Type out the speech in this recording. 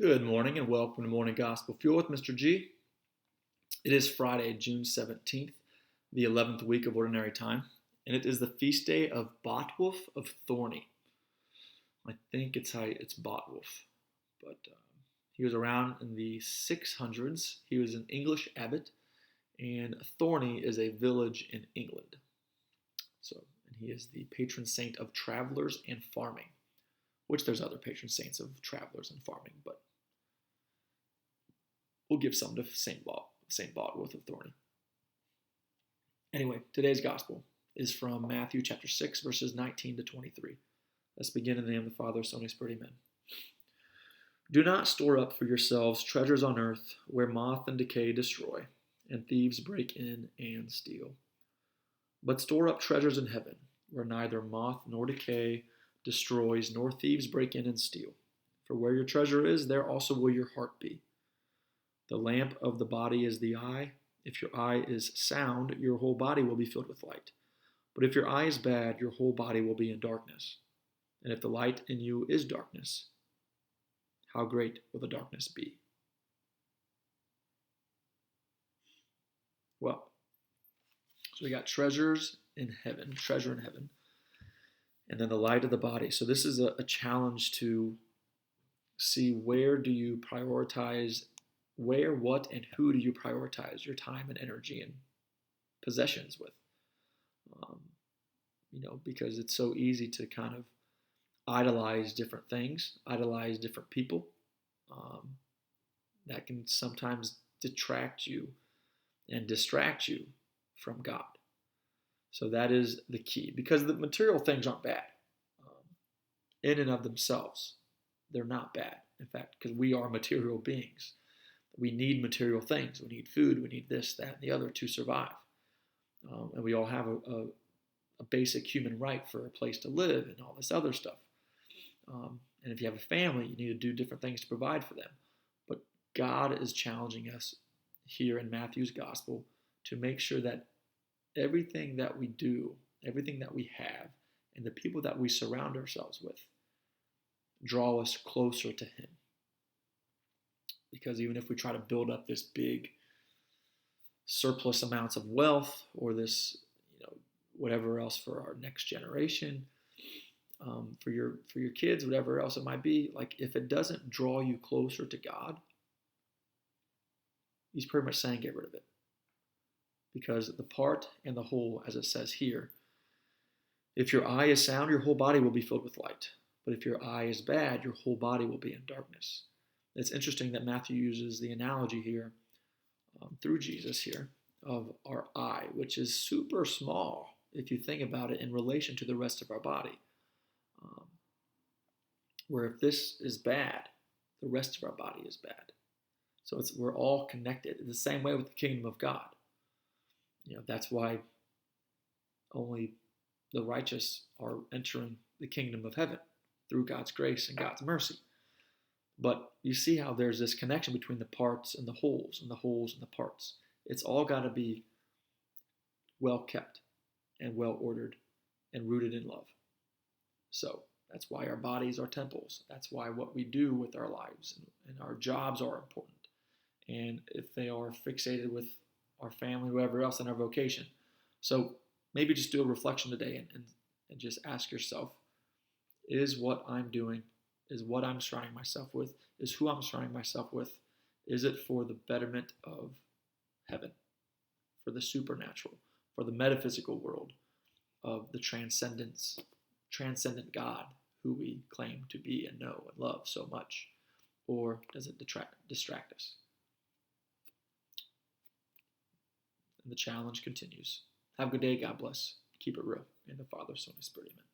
Good morning and welcome to Morning Gospel Fuel with Mr. G. It is Friday, June 17th, the 11th week of Ordinary Time, and it is the feast day of Botwulf of Thorney. I think it's Botwulf, but he was around in the 600s. He was an English abbot, and Thorney is a village in England. And he is the patron saint of travelers and farming, which there's other patron saints of travelers and farming, but we'll give some to Saint Botwulf of Thorney. Anyway, today's gospel is from Matthew chapter 6, verses 19 to 23. Let's begin in the name of the Father, Son, and Spirit, amen. Do not store up for yourselves treasures on earth, where moth and decay destroy, and thieves break in and steal. But store up treasures in heaven, where neither moth nor decay destroys, nor thieves break in and steal. For where your treasure is, there also will your heart be. The lamp of the body is the eye. If your eye is sound, your whole body will be filled with light. But if your eye is bad, your whole body will be in darkness. And if the light in you is darkness, how great will the darkness be? Well, so we got treasure in heaven, and then the light of the body. So this is a challenge to see where do you prioritize, where, what, and who do you prioritize your time and energy and possessions with? Because it's so easy to kind of idolize different things, idolize different people. That can sometimes detract you and distract you from God. So that is the key, because the material things aren't bad in and of themselves. They're not bad, in fact, because we are material beings. We need material things. We need food. We need this, that, and the other to survive. And we all have a basic human right for a place to live and all this other stuff. And if you have a family, you need to do different things to provide for them. But God is challenging us here in Matthew's gospel to make sure that everything that we do, everything that we have, and the people that we surround ourselves with draw us closer to Him. Because even if we try to build up this big surplus amounts of wealth or this, whatever else for our next generation, for your kids, whatever else it might be, like if it doesn't draw you closer to God, He's pretty much saying get rid of it. Because the part and the whole, as it says here, if your eye is sound, your whole body will be filled with light. But if your eye is bad, your whole body will be in darkness. It's interesting that Matthew uses the analogy here through Jesus here of our eye, which is super small if you think about it in relation to the rest of our body. Where if this is bad, the rest of our body is bad. So we're all connected. It's the same way with the kingdom of God. That's why only the righteous are entering the kingdom of heaven through God's grace and God's mercy. But you see how there's this connection between the parts and the wholes, and the wholes and the parts. It's all got to be well kept and well ordered and rooted in love. So that's why our bodies are temples. That's why what we do with our lives and our jobs are important. And if they are fixated with our family, whoever else, in our vocation. So maybe just do a reflection today and just ask yourself, is what I'm doing, is what I'm surrounding myself with, is who I'm surrounding myself with, is it for the betterment of heaven, for the supernatural, for the metaphysical world of the transcendent God who we claim to be and know and love so much? Or does it distract us? And the challenge continues. Have a good day. God bless. Keep it real. In the Father, Son, and Spirit. Amen.